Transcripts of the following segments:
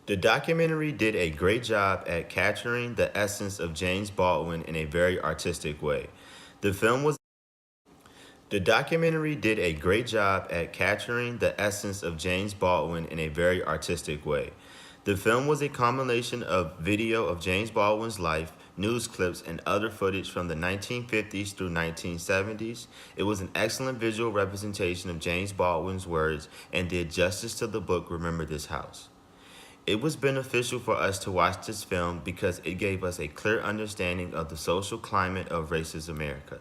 The documentary did a great job at capturing the essence of James Baldwin in a very artistic way. The film was The documentary did a great job at capturing the essence of James Baldwin in a very artistic way. The film was a combination of video of James Baldwin's life, news clips, and other footage from the 1950s through 1970s. It was an excellent visual representation of James Baldwin's words and did justice to the book Remember This House. It was beneficial for us to watch this film because it gave us a clear understanding of the social climate of racist America.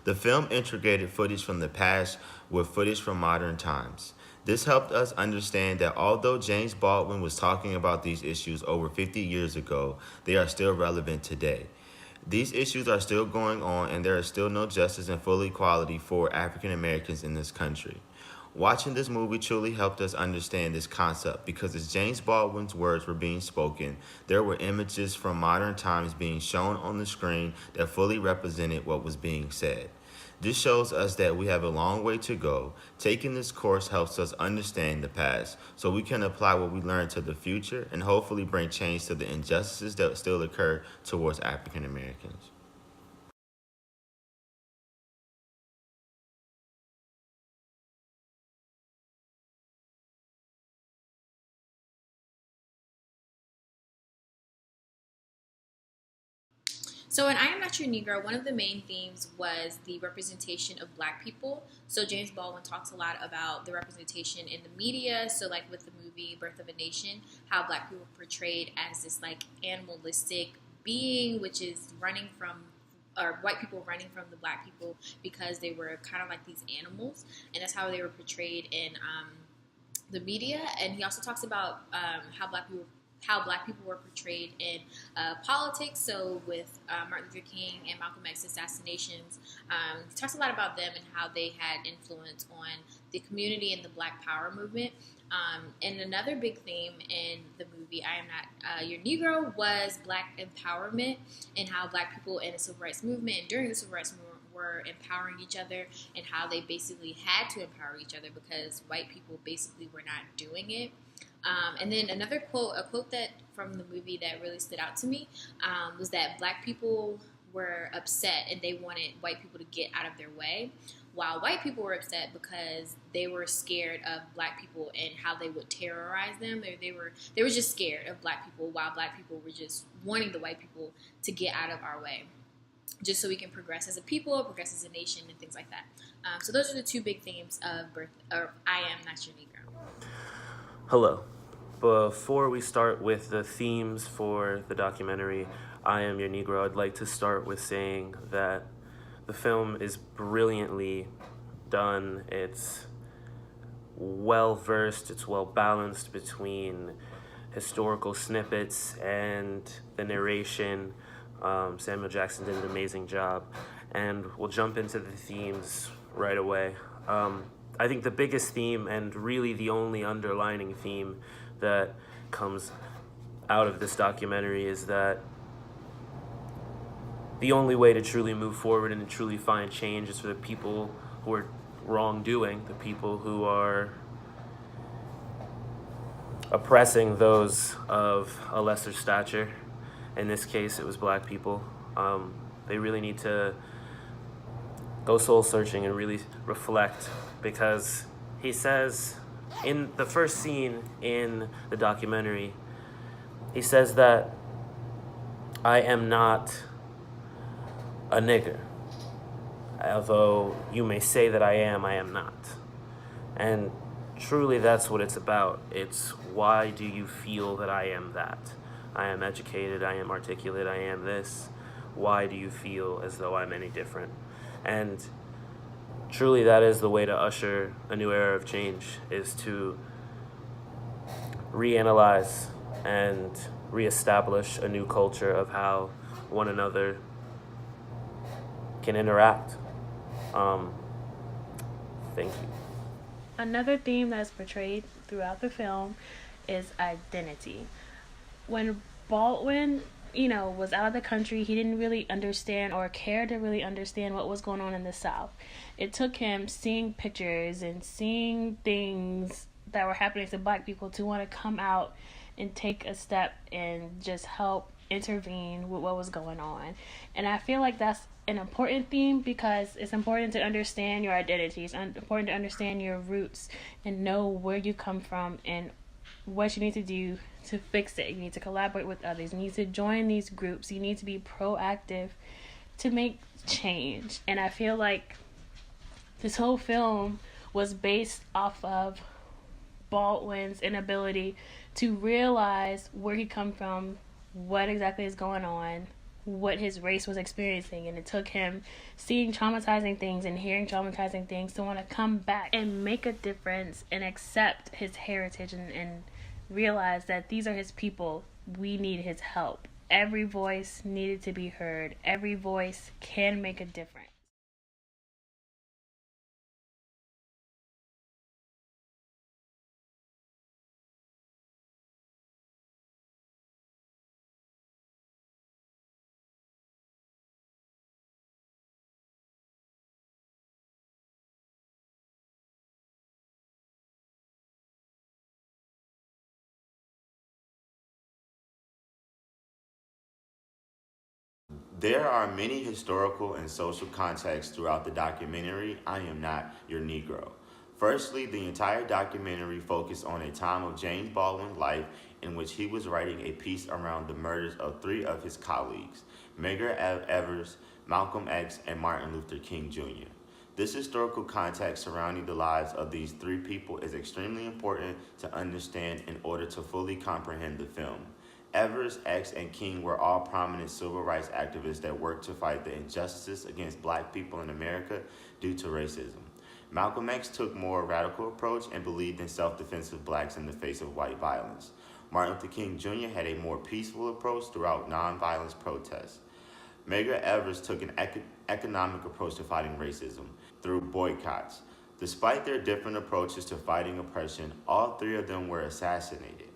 The film integrated footage from the past with footage from modern times. This helped us understand that although James Baldwin was talking about these issues over 50 years ago, they are still relevant today. These issues are still going on, and there is still no justice and full equality for African Americans in this country. Watching this movie truly helped us understand this concept because as James Baldwin's words were being spoken, there were images from modern times being shown on the screen that fully represented what was being said. This shows us that we have a long way to go. Taking this course helps us understand the past so we can apply what we learned to the future and hopefully bring change to the injustices that still occur towards African Americans. So in I Am Not Your Negro, one of the main themes was the representation of black people. So James Baldwin talks a lot about the representation in the media. So like with the movie Birth of a Nation, how black people were portrayed as this like animalistic being, which is running from or white people running from the black people because they were kind of like these animals, and that's how they were portrayed in the media. And he also talks about how black people were portrayed in politics. So with Martin Luther King and Malcolm X assassinations, he talks a lot about them and how they had influence on the community and the Black Power movement. And another big theme in the movie I Am Not Your Negro was black empowerment and how black people in the civil rights movement and during the civil rights movement were empowering each other and how they basically had to empower each other because white people basically were not doing it. And then another quote, a quote that from the movie that really stood out to me was that black people were upset and they wanted white people to get out of their way, while white people were upset because they were scared of black people and how they would terrorize them. They were just scared of black people, while black people were just wanting the white people to get out of our way, just so we can progress as a people, progress as a nation, and things like that. So those are the two big themes of I Am Not Your Negro. Hello. Before we start with the themes for the documentary, I Am Your Negro, I'd like to start with saying that the film is brilliantly done. It's well-versed, it's well-balanced between historical snippets and the narration. Samuel Jackson did an amazing job. And we'll jump into the themes right away. I think the biggest theme, and really the only underlining theme that comes out of this documentary, is that the only way to truly move forward and to truly find change is for the people who are wrongdoing, the people who are oppressing those of a lesser stature. In this case, it was black people. They really need to go soul searching and really reflect, because he says in the first scene in the documentary, he says that I am not a nigger. Although you may say that I am not. And truly that's what it's about. It's why do you feel that I am that? I am educated, I am articulate, I am this. Why do you feel as though I'm any different? And truly that is the way to usher a new era of change, is to reanalyze and reestablish a new culture of how one another can interact. Thank you. Another theme that's portrayed throughout the film is identity. When Baldwin, was out of the country, he didn't really understand or care to really understand what was going on in the South. It took him seeing pictures and seeing things that were happening to black people to want to come out and take a step and just help intervene with what was going on. And I feel like that's an important theme because it's important to understand your identity. It's important to understand your roots and know where you come from and what you need to do to fix it. You need to collaborate with others. You need to join these groups. You need to be proactive to make change. And I feel like this whole film was based off of Baldwin's inability to realize where he come from, what exactly is going on, what his race was experiencing, and it took him seeing traumatizing things and hearing traumatizing things to want to come back and make a difference and accept his heritage and realize that these are his people. We need his help. Every voice needed to be heard. Every voice can make a difference. There are many historical and social contexts throughout the documentary, I Am Not Your Negro. Firstly, the entire documentary focused on a time of James Baldwin's life in which he was writing a piece around the murders of three of his colleagues, Medgar Evers, Malcolm X, and Martin Luther King Jr. This historical context surrounding the lives of these three people is extremely important to understand in order to fully comprehend the film. Evers, X, and King were all prominent civil rights activists that worked to fight the injustices against black people in America due to racism. Malcolm X took a more radical approach and believed in self-defense of blacks in the face of white violence. Martin Luther King Jr. had a more peaceful approach throughout nonviolence protests. Medgar Evers took an economic approach to fighting racism through boycotts. Despite their different approaches to fighting oppression, all three of them were assassinated.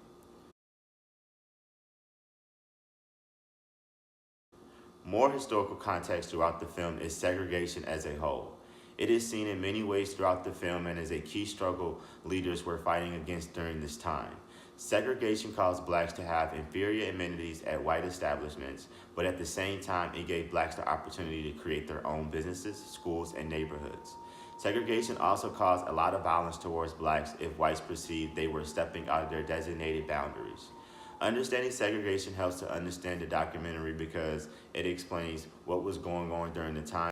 More historical context throughout the film is segregation as a whole. It is seen in many ways throughout the film and is a key struggle leaders were fighting against during this time. Segregation caused blacks to have inferior amenities at white establishments, but at the same time, it gave blacks the opportunity to create their own businesses, schools, and neighborhoods. Segregation also caused a lot of violence towards blacks if whites perceived they were stepping out of their designated boundaries. Understanding segregation helps to understand the documentary because it explains what was going on during the time